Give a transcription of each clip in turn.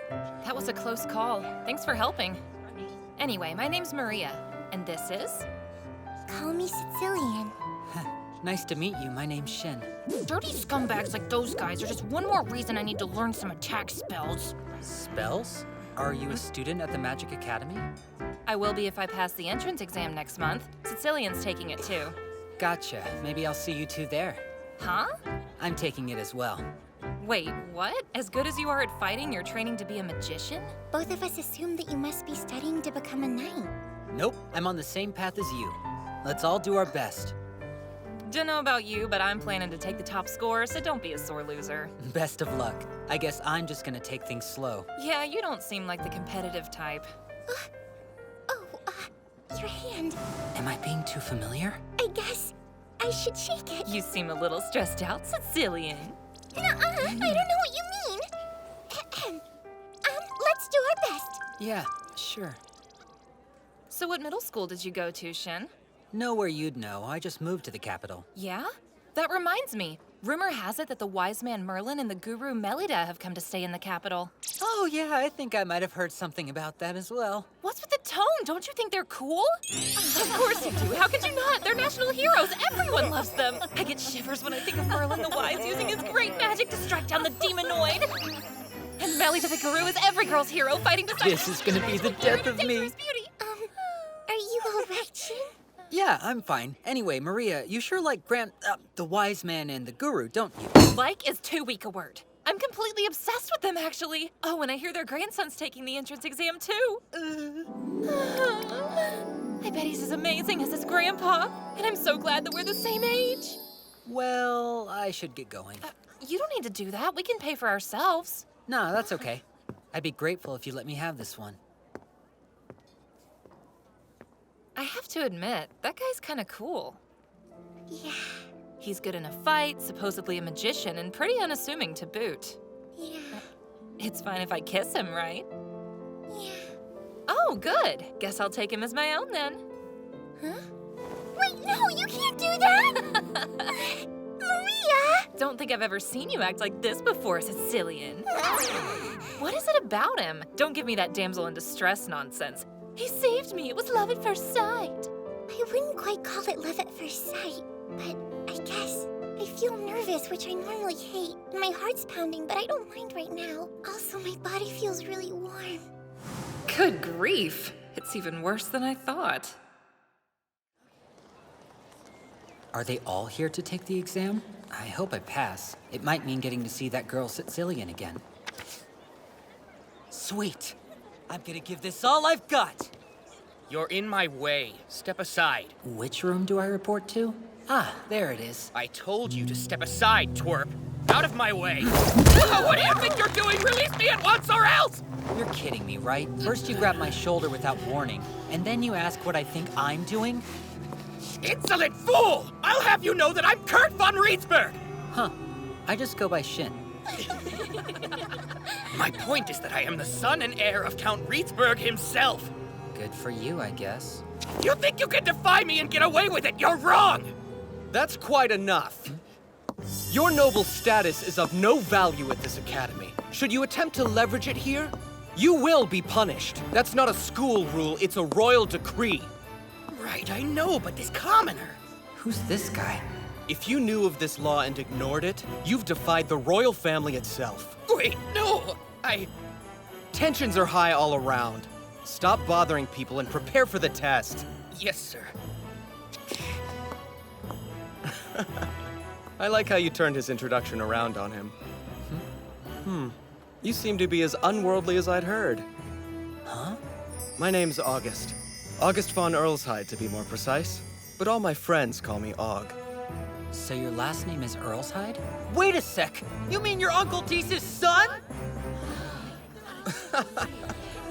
That was a close call. Thanks for helping. Anyway, my name's Maria, and this is... Call me Sicilian. Nice to meet you. My name's Shin. Dirty scumbags like those guys are just one more reason I need to learn some attack spells. Spells? Are you a student at the Magic Academy? I will be if I pass the entrance exam next month. Sicilian's taking it too. Gotcha. Maybe I'll see you two there. Huh? I'm taking it as well. Wait, what? As good as you are at fighting, you're training to be a magician? Both of us assume that you must be studying to become a knight. Nope, I'm on the same path as you. Let's all do our best. Dunno about you, but I'm planning to take the top score, so don't be a sore loser. Best of luck. I guess I'm just gonna take things slow. Yeah, you don't seem like the competitive type. Your hand. Am I being too familiar? I guess I should shake it. You seem a little stressed out, Sicilian. I don't know what you mean. Let's do our best. Yeah, sure. So what middle school did you go to, Shin? Nowhere you'd know. I just moved to the capital. Yeah? That reminds me. Rumor has it that the wise man Merlin and the guru Melida have come to stay in the capital. Oh yeah, I think I might have heard something about that as well. What's with the tone? Don't you think they're cool? Of course you do. How could you not? They're national heroes. Everyone loves them. I get shivers when I think of Merlin the Wise using his great magic to strike down the demonoid. And Melida the guru is every girl's hero fighting beside This is gonna be the death of me. Beauty. Are you all right, Shin? Yeah, I'm fine. Anyway, Maria, you sure like the wise man and the guru, don't you? Like is too weak a word. I'm completely obsessed with them, actually. Oh, and I hear their grandson's taking the entrance exam, too. I bet he's as amazing as his grandpa. And I'm so glad that we're the same age. Well, I should get going. You don't need to do that. We can pay for ourselves. No, that's okay. I'd be grateful if you let me have this one. I have to admit, that guy's kind of cool. Yeah. He's good in a fight, supposedly a magician, and pretty unassuming to boot. Yeah. It's fine if I kiss him, right? Yeah. Oh, good. Guess I'll take him as my own then. Huh? Wait, no, you can't do that! Maria! Don't think I've ever seen you act like this before, Sicilian. What is it about him? Don't give me that damsel in distress nonsense. He saved me. It was love at first sight. I wouldn't quite call it love at first sight, but I guess I feel nervous, which I normally hate. My heart's pounding, but I don't mind right now. Also, my body feels really warm. Good grief. It's even worse than I thought. Are they all here to take the exam? I hope I pass. It might mean getting to see that girl Sicilian again. Sweet. I'm gonna give this all I've got. You're in my way. Step aside. Which room do I report to? Ah, there it is. I told you to step aside, twerp. Out of my way. What do you think you're doing? Release me at once or else! You're kidding me, right? First you grab my shoulder without warning, and then you ask what I think I'm doing? Insolent fool! I'll have you know that I'm Kurt von Rietsberg! Huh. I just go by Shin. My point is that I am the son and heir of Count Rietsberg himself. Good for you, I guess. You think you can defy me and get away with it? You're wrong! That's quite enough. Your noble status is of no value at this academy. Should you attempt to leverage it here, you will be punished. That's not a school rule, it's a royal decree. Right, I know, but this commoner... Who's this guy? If you knew of this law and ignored it, you've defied the royal family itself. Wait, no! Tensions are high all around. Stop bothering people and prepare for the test. Yes, sir. I like how you turned his introduction around on him. You seem to be as unworldly as I'd heard. Huh? My name's August. August von Earlshide, to be more precise. But all my friends call me Aug. So your last name is Earlshide? Wait a sec! You mean you're Uncle Deese's son?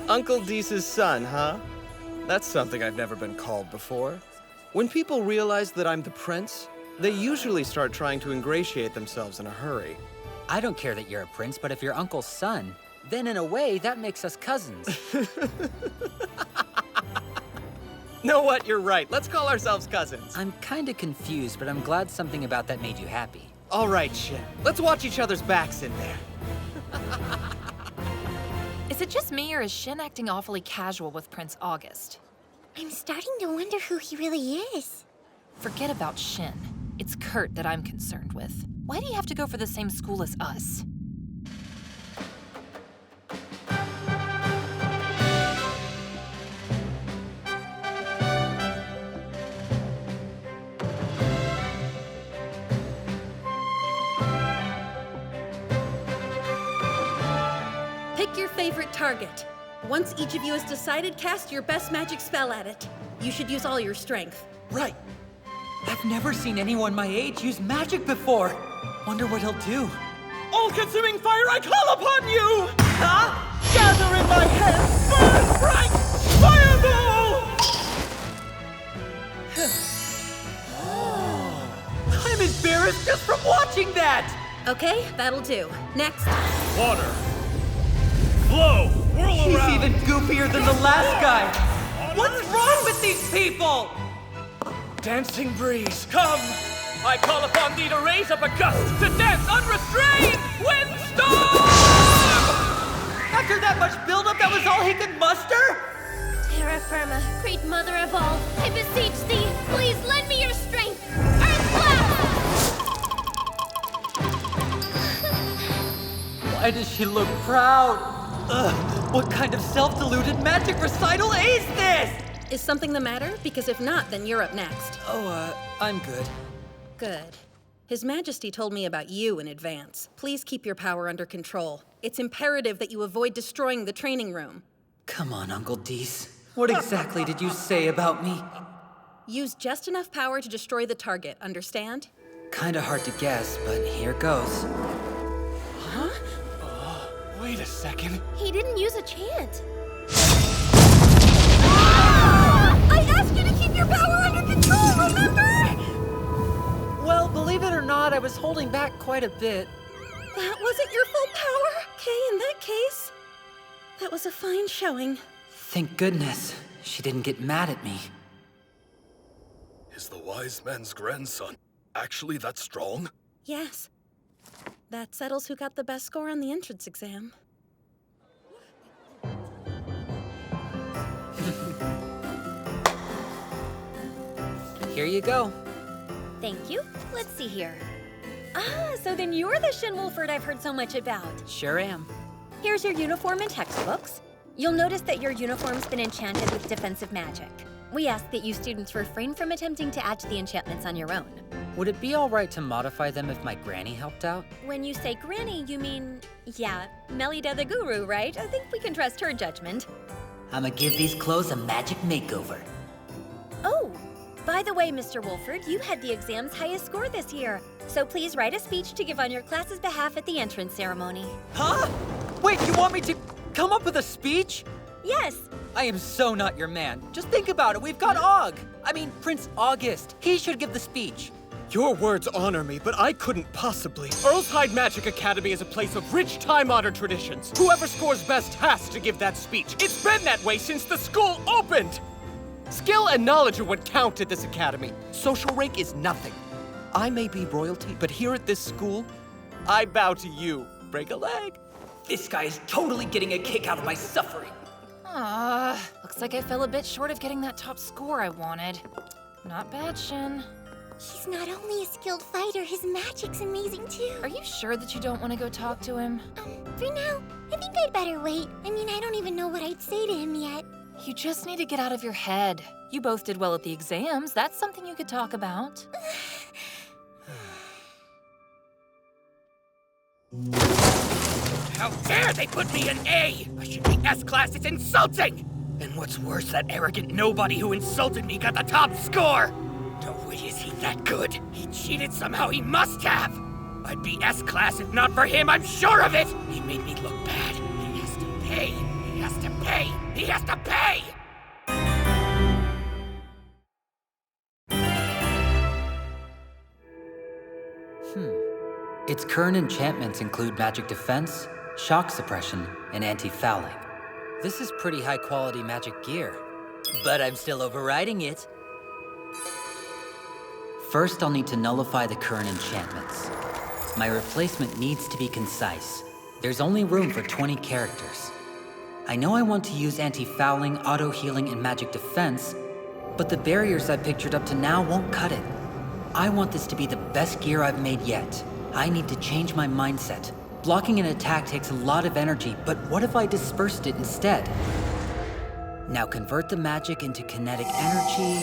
Uncle Deese's son, huh? That's something I've never been called before. When people realize that I'm the prince, they usually start trying to ingratiate themselves in a hurry. I don't care that you're a prince, but if you're Uncle's son, then in a way, that makes us cousins. Know what? You're right. Let's call ourselves cousins. I'm kinda confused, but I'm glad something about that made you happy. All right, Shin. Let's watch each other's backs in there. Is it just me, or is Shin acting awfully casual with Prince August? I'm starting to wonder who he really is. Forget about Shin. It's Kurt that I'm concerned with. Why do you have to go for the same school as us? Pick your favorite target. Once each of you has decided, cast your best magic spell at it. You should use all your strength. Right. I've never seen anyone my age use magic before. Wonder what he'll do. All-consuming fire, I call upon you! Huh? Gather in my hand, burn bright fireball! I'm embarrassed just from watching that! Okay, that'll do. Next. Water. Flow, whirl He's around. even goofier than the last guy. What's wrong with these people? Dancing breeze, come! I call upon thee to raise up a gust, to dance unrestrained! Windstorm! After that much buildup, that was all he could muster? Terra firma, great mother of all, I beseech thee, please lend me your strength. Earth blast! Why does she look proud? Ugh, what kind of self-deluded magic recital is this? Is something the matter? Because if not, then you're up next. Oh, I'm good. Good. His Majesty told me about you in advance. Please keep your power under control. It's imperative that you avoid destroying the training room. Come on, Uncle Dees. What exactly did you say about me? Use just enough power to destroy the target, understand? Kinda hard to guess, but here goes. Wait a second. He didn't use a chant. I asked you to keep your power under control, remember? Well, believe it or not, I was holding back quite a bit. That wasn't your full power? Okay, in that case, that was a fine showing. Thank goodness she didn't get mad at me. Is the wise man's grandson actually that strong? Yes. That settles who got the best score on the entrance exam. Here you go. Thank you. Let's see here. Ah, so then you're the Shin Wolford I've heard so much about. Sure am. Here's your uniform and textbooks. You'll notice that your uniform's been enchanted with defensive magic. We ask that you students refrain from attempting to add to the enchantments on your own. Would it be all right to modify them if my granny helped out? When you say granny, you mean, yeah, Melida the Guru, right? I think we can trust her judgment. I'ma give these clothes a magic makeover. Oh, by the way, Mr. Wolford, you had the exam's highest score this year. So please write a speech to give on your class's behalf at the entrance ceremony. Huh? Wait, you want me to come up with a speech? Yes. I am so not your man. Just think about it. We've got Prince August. He should give the speech. Your words honor me, but I couldn't possibly. Earlshide Magic Academy is a place of rich, time-honored traditions. Whoever scores best has to give that speech. It's been that way since the school opened! Skill and knowledge are what count at this academy. Social rank is nothing. I may be royalty, but here at this school, I bow to you. Break a leg. This guy is totally getting a kick out of my suffering. Looks like I fell a bit short of getting that top score I wanted. Not bad, Shin. He's not only a skilled fighter, his magic's amazing too. Are you sure that you don't want to go talk to him? For now, I think I'd better wait. I mean, I don't even know what I'd say to him yet. You just need to get out of your head. You both did well at the exams. That's something you could talk about. How dare they put me in A! I should be S-class, it's insulting! And what's worse, that arrogant nobody who insulted me got the top score! No way is he that good. He cheated somehow, he must have! I'd be S-class if not for him, I'm sure of it! He made me look bad. He has to pay. He has to pay. He has to pay! Its current enchantments include magic defense, shock suppression, and anti-fouling. This is pretty high-quality magic gear, but I'm still overriding it. First, I'll need to nullify the current enchantments. My replacement needs to be concise. There's only room for 20 characters. I know I want to use anti-fouling, auto-healing, and magic defense, but the barriers I've pictured up to now won't cut it. I want this to be the best gear I've made yet. I need to change my mindset. Blocking an attack takes a lot of energy, but what if I dispersed it instead? Now convert the magic into kinetic energy.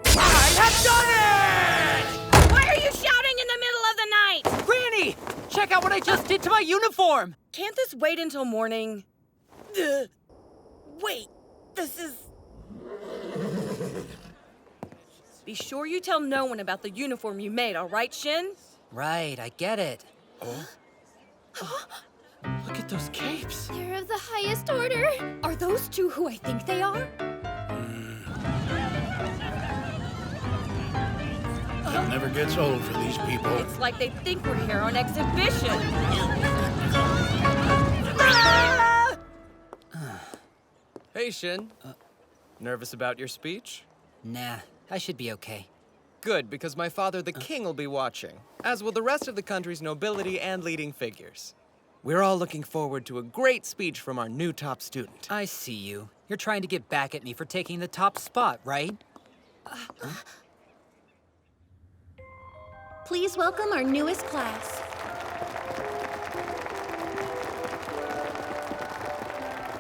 I have done it! Why are you shouting in the middle of the night? Granny! Check out what I just did to my uniform! Can't this wait until morning? Wait, this is... Be sure you tell no one about the uniform you made, all right, Shin? Right, I get it. Look at those capes. They're of the highest order. Are those two who I think they are? It never gets old for these people. It's like they think we're here on exhibition. Hey, Shin. Nervous about your speech? Nah, I should be okay. Good, because my father, the king, will be watching, as will the rest of the country's nobility and leading figures. We're all looking forward to a great speech from our new top student. I see you. You're trying to get back at me for taking the top spot, right? Please welcome our newest class.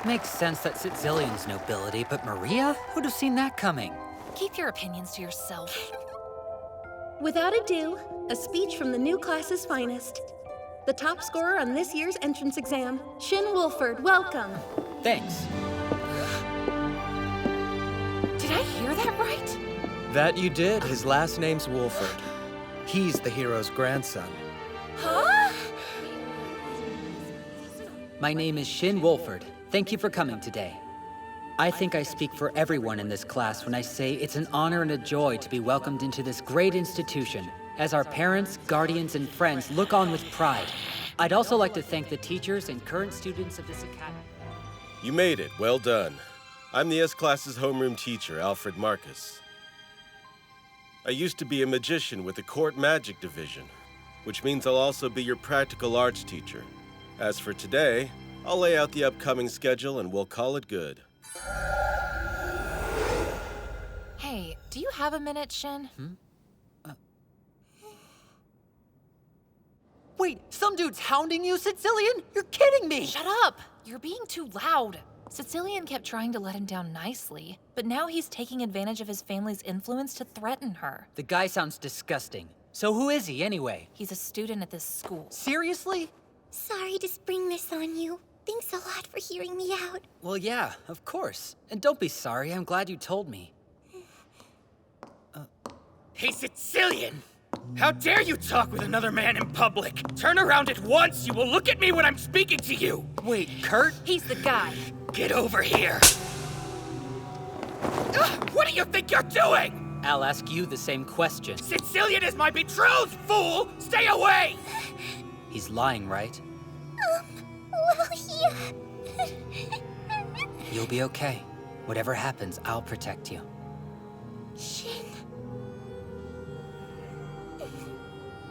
Makes sense that Sicilian's nobility, but Maria? Who'd have seen that coming? Keep your opinions to yourself. Without ado, a speech from the new class's finest. The top scorer on this year's entrance exam, Shin Wolford, welcome. Thanks. Did I hear that right? That you did. His last name's Wolford. He's the hero's grandson. Huh? My name is Shin Wolford. Thank you for coming today. I think I speak for everyone in this class when I say it's an honor and a joy to be welcomed into this great institution, as our parents, guardians, and friends look on with pride. I'd also like to thank the teachers and current students of this academy. You made it. Well done. I'm the S-Class's homeroom teacher, Alfred Marcus. I used to be a magician with the Court Magic Division, which means I'll also be your practical arts teacher. As for today, I'll lay out the upcoming schedule and we'll call it good. Hey, do you have a minute, Shin? Wait, some dude's hounding you, Sicilian? You're kidding me! Shut up! You're being too loud. Sicilian kept trying to let him down nicely, but now he's taking advantage of his family's influence to threaten her. The guy sounds disgusting. So who is he, anyway? He's a student at this school. Seriously? Sorry to spring this on you. Thanks a lot for hearing me out. Well, yeah, of course. And don't be sorry, I'm glad you told me. Hey, Sicilian! How dare you talk with another man in public? Turn around at once! You will look at me when I'm speaking to you! Wait, Kurt? He's the guy. Get over here! What do you think you're doing? I'll ask you the same question. Sicilian is my betrothed, fool! Stay away! He's lying, right? Well, yeah. You'll be okay. Whatever happens, I'll protect you. Shin.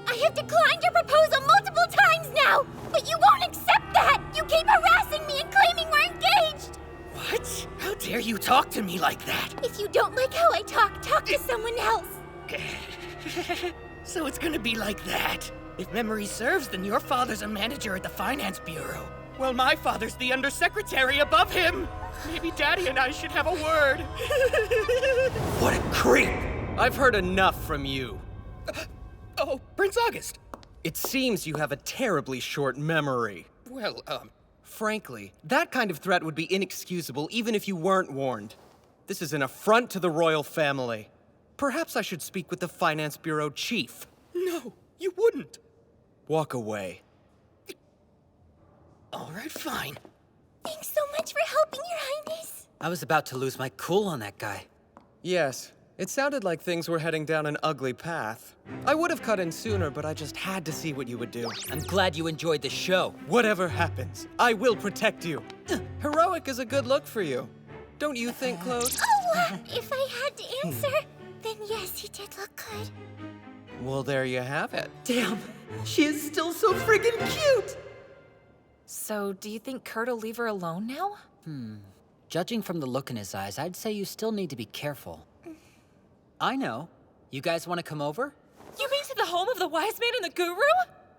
I have declined your proposal multiple times now, but you won't accept that! You keep harassing me and claiming we're engaged! What? How dare you talk to me like that? If you don't like how I talk, talk to someone else. So it's gonna be like that. If memory serves, then your father's a manager at the Finance Bureau. Well, my father's the undersecretary above him. Maybe Daddy and I should have a word. What a creep! I've heard enough from you. Oh, Prince August. It seems you have a terribly short memory. Well, Frankly, that kind of threat would be inexcusable even if you weren't warned. This is an affront to the royal family. Perhaps I should speak with the Finance Bureau chief. No, you wouldn't. Walk away. All right, fine. Thanks so much for helping, Your Highness. I was about to lose my cool on that guy. Yes, it sounded like things were heading down an ugly path. I would have cut in sooner, but I just had to see what you would do. I'm glad you enjoyed the show. Whatever happens, I will protect you. Heroic is a good look for you. Don't you think, Claude? Oh, if I had to answer, then yes, he did look good. Well, there you have it. Damn, she is still so friggin' cute! So, do you think Kurt'll leave her alone now? Judging from the look in his eyes, I'd say you still need to be careful. I know. You guys want to come over? You mean to the home of the wise man and the guru?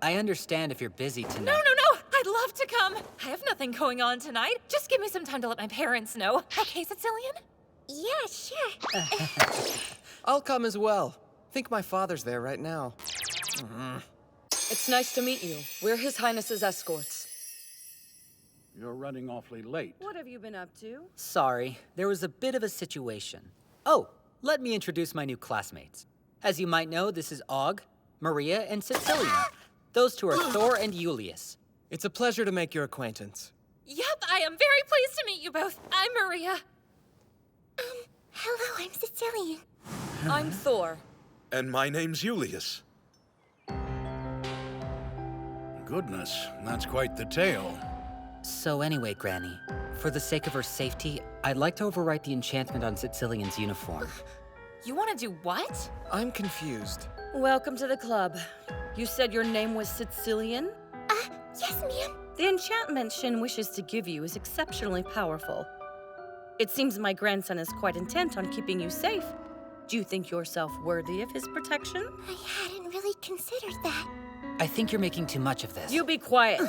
I understand if you're busy tonight. No! I'd love to come. I have nothing going on tonight. Just give me some time to let my parents know. Okay, Sicilian? Yeah, sure. I'll come as well. Think my father's there right now. It's nice to meet you. We're His Highness's escorts. You're running awfully late. What have you been up to? Sorry, there was a bit of a situation. Oh, let me introduce my new classmates. As you might know, this is Og, Maria, and Sicilian. Those two are Thor and Julius. It's a pleasure to make your acquaintance. Yep, I am very pleased to meet you both. I'm Maria. Hello, I'm Sicilian. I'm Thor. And my name's Julius. Goodness, that's quite the tale. So anyway, Granny, for the sake of her safety, I'd like to overwrite the enchantment on Sicilian's uniform. You want to do what? I'm confused. Welcome to the club. You said your name was Sicilian? Yes, ma'am. The enchantment Shin wishes to give you is exceptionally powerful. It seems my grandson is quite intent on keeping you safe. Do you think yourself worthy of his protection? I hadn't really considered that. I think you're making too much of this. You be quiet.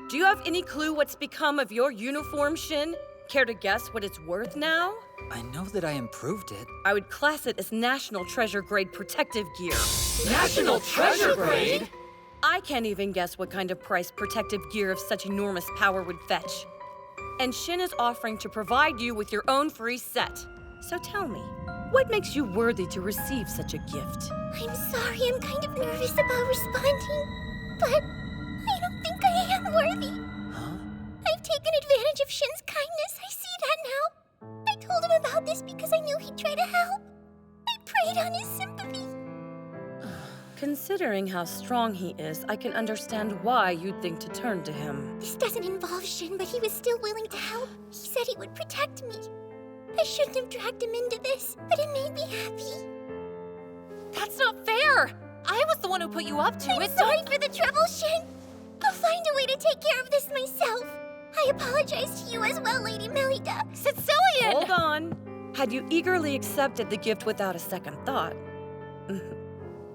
Do you have any clue what's become of your uniform, Shin? Care to guess what it's worth now? I know that I improved it. I would class it as National Treasure Grade protective gear. National Treasure Grade? I can't even guess what kind of price protective gear of such enormous power would fetch. And Shin is offering to provide you with your own free set. So tell me, what makes you worthy to receive such a gift? I'm sorry, I'm kind of nervous about responding, but I don't think I am worthy. Huh? I've taken advantage of Shin's kindness, I see that now. I told him about this because I knew he'd try to help. I preyed on his sympathy. Considering how strong he is, I can understand why you'd think to turn to him. This doesn't involve Shin, but he was still willing to help. He said he would protect me. I shouldn't have dragged him into this, but it made me happy. That's not fair! I was the one who put you up to I'm it. sorry for the trouble, Shin. I'll find a way to take care of this myself. I apologize to you as well, Lady Melida. Sicilian! Hold on. Had you eagerly accepted the gift without a second thought,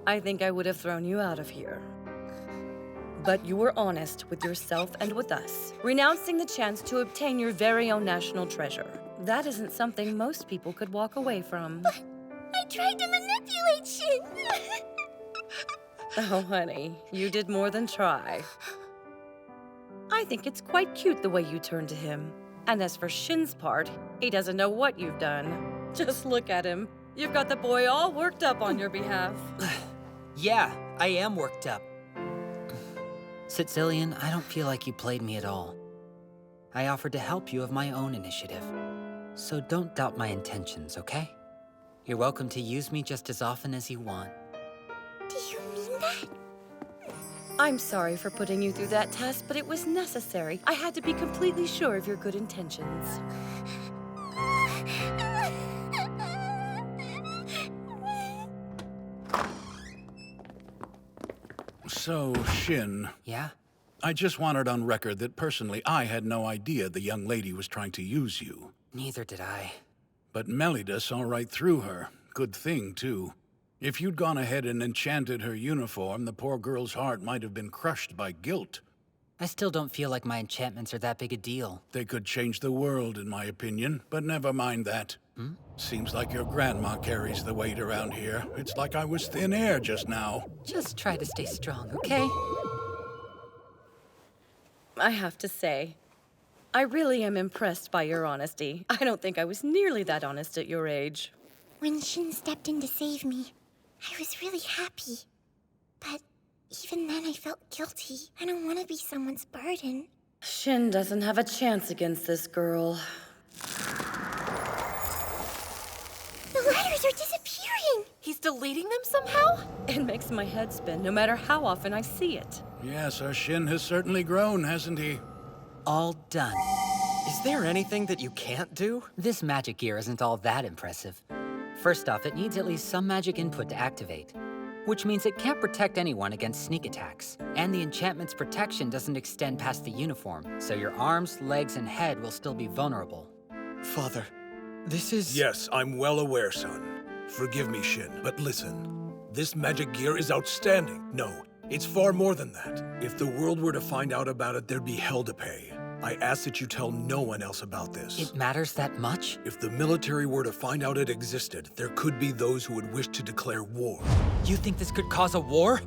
I think I would have thrown you out of here. But you were honest with yourself and with us, renouncing the chance to obtain your very own national treasure. That isn't something most people could walk away from. But I tried to manipulate Shin. Oh, honey, you did more than try. I think it's quite cute the way you turned to him. And as for Shin's part, he doesn't know what you've done. Just look at him. You've got the boy all worked up on your behalf. Yeah, I am worked up. Sicilian, I don't feel like you played me at all. I offered to help you of my own initiative. So don't doubt my intentions, okay? You're welcome to use me just as often as you want. Do you mean that? I'm sorry for putting you through that test, but it was necessary. I had to be completely sure of your good intentions. So, Shin, Yeah? I just want it on record that personally I had no idea the young lady was trying to use you. Neither did I. But Melida saw right through her. Good thing, too. If you'd gone ahead and enchanted her uniform, the poor girl's heart might have been crushed by guilt. I still don't feel like my enchantments are that big a deal. They could change the world, in my opinion, but never mind that. Seems like your grandma carries the weight around here. It's like I was thin air just now. Just try to stay strong, okay? I have to say, I really am impressed by your honesty. I don't think I was nearly that honest at your age. When Shin stepped in to save me, I was really happy. But even then I felt guilty. I don't want to be someone's burden. Shin doesn't have a chance against this girl. The letters are disappearing! He's deleting them somehow? It makes my head spin no matter how often I see it. Yes, our Shin has certainly grown, hasn't he? All done. Is there anything that you can't do? This magic gear isn't all that impressive. First off, it needs at least some magic input to activate. which means it can't protect anyone against sneak attacks. And the enchantment's protection doesn't extend past the uniform, so your arms, legs, and head will still be vulnerable. Father, this is... Yes, I'm well aware, son. Forgive me, Shin, but listen. This magic gear is outstanding. No, it's far more than that. If the world were to find out about it, there'd be hell to pay. I ask that you tell no one else about this. It matters that much? If the military were to find out it existed, there could be those who would wish to declare war. You think this could cause a war?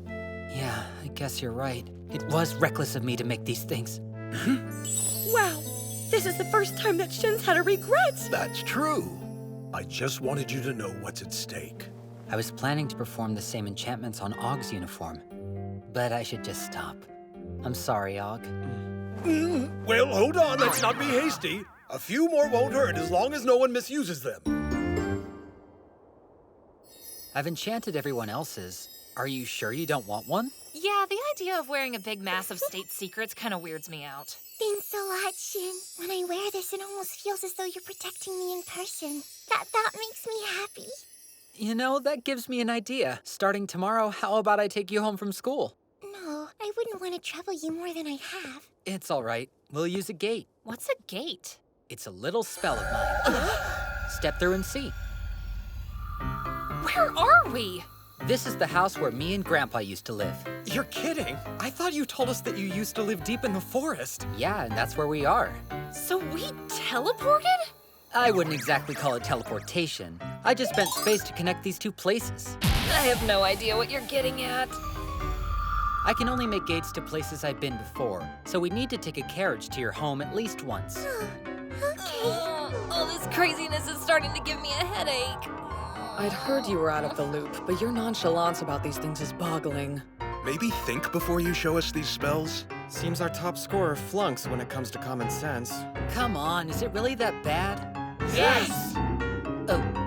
Yeah, I guess you're right. It was reckless of me to make these things. Wow, this is the first time that Shin's had a regret. That's true. I just wanted you to know what's at stake. I was planning to perform the same enchantments on Ogg's uniform, but I should just stop. I'm sorry, Ogg. Well, hold on, let's not be hasty. A few more won't hurt as long as no one misuses them. I've enchanted everyone else's. Are you sure you don't want one? Yeah, the idea of wearing a big mass of state secrets kind of weirds me out. Thanks a lot, Shin. When I wear this, it almost feels as though you're protecting me in person. That makes me happy. You know, that gives me an idea. Starting tomorrow, how about I take you home from school? No, I wouldn't want to trouble you more than I have. It's all right. We'll use a gate. What's a gate? It's a little spell of mine. Step through and see. Where are we? This is the house where me and Grandpa used to live. You're kidding. I thought you told us that you used to live deep in the forest. Yeah, and that's where we are. So we teleported? I wouldn't exactly call it teleportation. I just spent space to connect these two places. I have no idea what you're getting at. I can only make gates to places I've been before, so we need to take a carriage to your home at least once. All this craziness is starting to give me a headache. I'd heard you were out of the loop, but your nonchalance about these things is boggling. Maybe think before you show us these spells? Seems our top scorer flunks when it comes to common sense. Come on, is it really that bad? Yes! Oh,